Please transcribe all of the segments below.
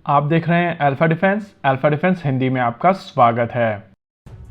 आप देख रहे हैं अल्फा डिफेंस हिंदी में आपका स्वागत है।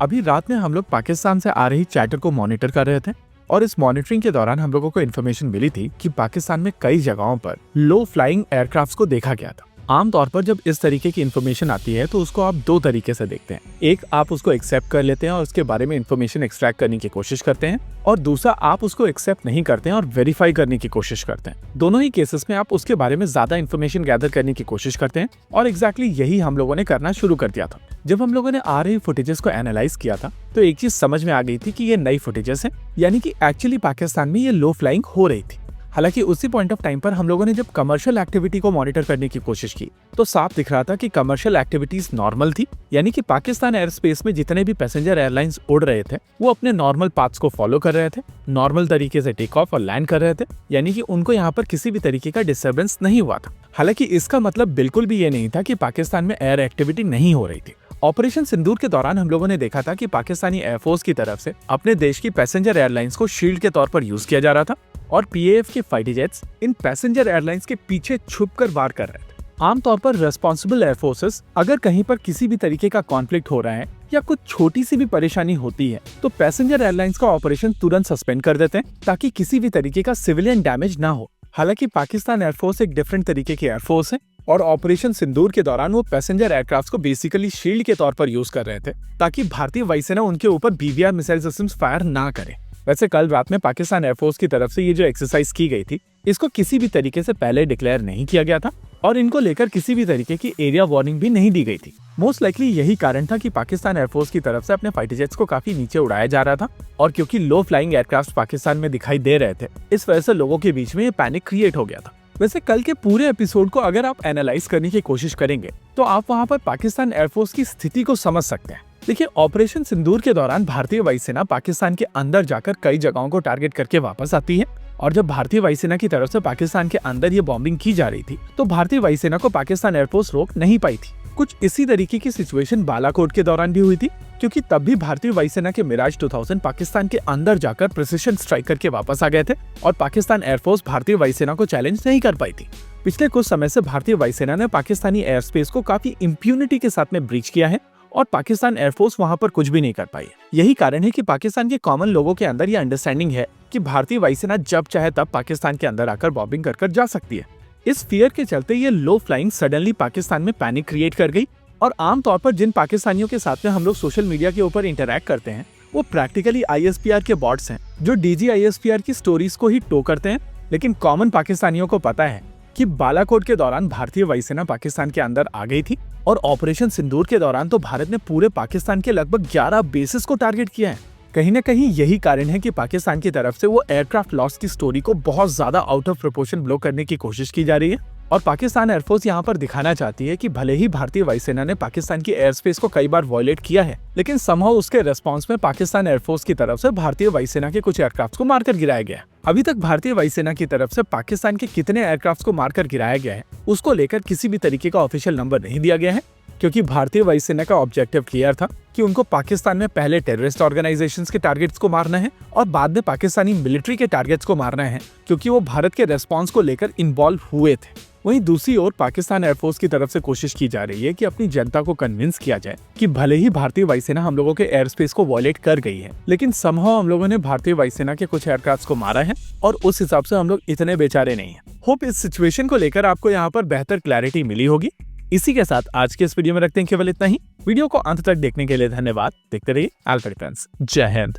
अभी रात में हम लोग पाकिस्तान से आ रही चैटर को मॉनिटर कर रहे थे और इस मॉनिटरिंग के दौरान हम लोगों को इन्फॉर्मेशन मिली थी कि पाकिस्तान में कई जगहों पर लो फ्लाइंग एयरक्राफ्ट्स को देखा गया था। आमतौर पर जब इस तरीके की इन्फॉर्मेशन आती है तो उसको आप दो तरीके से देखते हैं। एक, आप उसको एक्सेप्ट कर लेते हैं और उसके बारे में इन्फॉर्मेशन एक्सट्रैक्ट करने की कोशिश करते हैं, और दूसरा, आप उसको एक्सेप्ट नहीं करते हैं और वेरीफाई करने की कोशिश करते हैं। दोनों ही केसेस में आप उसके बारे में ज्यादा इन्फॉर्मेशन गैदर करने की कोशिश करते हैं, और एग्जैक्टली यही हम लोगों ने करना शुरू कर दिया था। जब हम लोगों ने आ रही फुटेजेस को एनालाइज किया था तो एक चीज समझ में आ गई थी कि ये नई फुटेजेस हैं, यानी कि एक्चुअली पाकिस्तान में ये लो फ्लाइंग हो रही थी। हालांकि उसी पॉइंट ऑफ टाइम पर हम लोगों ने जब कमर्शियल एक्टिविटी को मॉनिटर करने की कोशिश की तो साफ दिख रहा था कि कमर्शियल एक्टिविटीज नॉर्मल थी, यानी कि पाकिस्तान एयर स्पेस में जितने भी पैसेंजर एयरलाइंस उड़ रहे थे वो अपने नॉर्मल पाथ्स को फॉलो कर रहे थे, नॉर्मल तरीके से टेक ऑफ और लैंड कर रहे थे, यानी कि उनको यहाँ पर किसी भी तरीके का डिस्टर्बेंस नहीं हुआ था। हालांकि इसका मतलब बिल्कुल भी ये नहीं था कि पाकिस्तान में एयर एक्टिविटी नहीं हो रही थी। ऑपरेशन सिंदूर के दौरान हम लोगों ने देखा था कि पाकिस्तानी एयरफोर्स की तरफ से अपने देश की पैसेंजर एयरलाइंस को शील्ड के तौर पर यूज किया जा रहा था, और पीएएफ के फाइटर जेट्स इन पैसेंजर एयरलाइंस के पीछे छुपकर वार कर रहे थे। आमतौर पर रेस्पॉन्सिबल एयरफोर्सेस अगर कहीं पर किसी भी तरीके का कॉन्फ्लिक्ट हो रहा है या कुछ छोटी सी भी परेशानी होती है तो पैसेंजर एयरलाइंस का ऑपरेशन तुरंत सस्पेंड कर देते हैं ताकि किसी भी तरीके का सिविलियन डैमेज ना हो। हालांकि पाकिस्तान एयरफोर्स एक डिफरेंट तरीके की एयरफोर्स है और ऑपरेशन सिंदूर के दौरान वो पैसेंजर एयरक्राफ्ट को बेसिकली शील्ड के तौर पर यूज कर रहे थे ताकि भारतीय वायुसेना उनके ऊपर बीवीआर मिसाइल सिस्टम्स फायर ना करे। वैसे कल रात में पाकिस्तान एयरफोर्स की तरफ से ये जो एक्सरसाइज की गई थी इसको किसी भी तरीके से पहले डिक्लेयर नहीं किया गया था और इनको लेकर किसी भी तरीके की एरिया वार्निंग भी नहीं दी गई थी। मोस्ट लाइकली यही कारण था कि पाकिस्तान एयरफोर्स की तरफ से अपने फाइटर जेट्स को काफी नीचे उड़ाया जा रहा था, और क्योंकि लो फ्लाइंग एयरक्राफ्ट पाकिस्तान में दिखाई दे रहे थे इस वजह से लोगों के बीच में ये पैनिक क्रिएट हो गया था। वैसे कल के पूरे एपिसोड को अगर आप एनालाइज करने की कोशिश करेंगे तो आप वहाँ पर पाकिस्तान एयरफोर्स की स्थिति को समझ सकते हैं। देखिए, ऑपरेशन सिंदूर के दौरान भारतीय वायुसेना पाकिस्तान के अंदर जाकर कई जगहों को टारगेट करके वापस आती है, और जब भारतीय वायुसेना की तरफ से पाकिस्तान के अंदर ये बॉम्बिंग की जा रही थी तो भारतीय वायुसेना को पाकिस्तान एयरफोर्स रोक नहीं पाई थी। कुछ इसी तरीके की सिचुएशन बालाकोट के दौरान भी हुई थी, क्योंकि तब भी भारतीय वायुसेना के मिराज 2000 पाकिस्तान के अंदर जाकर प्रिसिशन स्ट्राइक करके वापस आ गए थे और पाकिस्तान एयरफोर्स भारतीय वायुसेना को चैलेंज नहीं कर पाई थी। पिछले कुछ समय से भारतीय वायुसेना ने पाकिस्तानी एयर स्पेस को काफी इम्प्यूनिटी के साथ में ब्रीच किया है और पाकिस्तान एयरफोर्स वहां पर कुछ भी नहीं कर पाई। यही कारण है कि पाकिस्तान के कॉमन लोगों के अंदर यह अंडरस्टैंडिंग है कि भारतीय वायुसेना जब चाहे तब पाकिस्तान के अंदर आकर बॉम्बिंग कर जा सकती है। इस फियर के चलते ये लो फ्लाइंग सडनली पाकिस्तान में पैनिक क्रिएट कर गई, और आमतौर पर जिन पाकिस्तानियों के साथ में हम लोग सोशल मीडिया के ऊपर इंटरैक्ट करते हैं वो प्रैक्टिकली आईएसपीआर के बॉट्स हैं जो डीजी आईएसपीआर की स्टोरीज को ही टो करते हैं। लेकिन कॉमन पाकिस्तानियों को पता है कि बालाकोट के दौरान भारतीय वायुसेना पाकिस्तान के अंदर आ गई थी, और ऑपरेशन सिंदूर के दौरान तो भारत ने पूरे पाकिस्तान के लगभग 11 बेसिस को टारगेट किया है। कहीं ना कहीं यही कारण है कि पाकिस्तान की तरफ से वो एयरक्राफ्ट लॉस की स्टोरी को बहुत ज्यादा आउट ऑफ प्रोपोर्शन ब्लो करने की कोशिश की जा रही है, और पाकिस्तान एयरफोर्स यहाँ पर दिखाना चाहती है कि भले ही भारतीय वायुसेना ने पाकिस्तान की एयर स्पेस को कई बार वायलेट किया है, लेकिन समहाउ उसके रेस्पॉन्स में पाकिस्तान एयरफोर्स की तरफ से भारतीय वायुसेना के कुछ एयरक्राफ्ट को मारकर गिराया गया है। अभी तक भारतीय वायुसेना की तरफ से पाकिस्तान के कितने एयरक्राफ्ट को मारकर गिराया गया है उसको लेकर किसी भी तरीके का ऑफिशियल नंबर नहीं दिया गया है, क्योंकि भारतीय वायुसेना का ऑब्जेक्टिव क्लियर था कि उनको पाकिस्तान में पहले टेररिस्ट ऑर्गेनाइजेशंस के टारगेट्स को मारना है और बाद में पाकिस्तानी मिलिट्री के टारगेट्स को मारना है, क्योंकि वो भारत के रेस्पॉन्स को लेकर इन्वॉल्व हुए थे। वहीं दूसरी ओर पाकिस्तान एयरफोर्स की तरफ से कोशिश की जा रही है कि अपनी जनता को कन्विंस किया जाए कि भले ही भारतीय वायुसेना हम लोगों के एयर स्पेस को वॉयलेट कर गई है, लेकिन समहाउ हम लोगों ने भारतीय वायुसेना के कुछ एयरक्राफ्ट को मारा है, और उस हिसाब से हम लोग इतने बेचारे नहीं हैं। होप इस सिचुएशन को लेकर आपको यहाँ पर बेहतर क्लैरिटी मिली होगी। इसी के साथ आज के इस वीडियो में रखते हैं केवल इतना ही। वीडियो को अंत तक देखने के लिए धन्यवाद। देखते रहिए अल्फा डिफेंस। जय हिंद।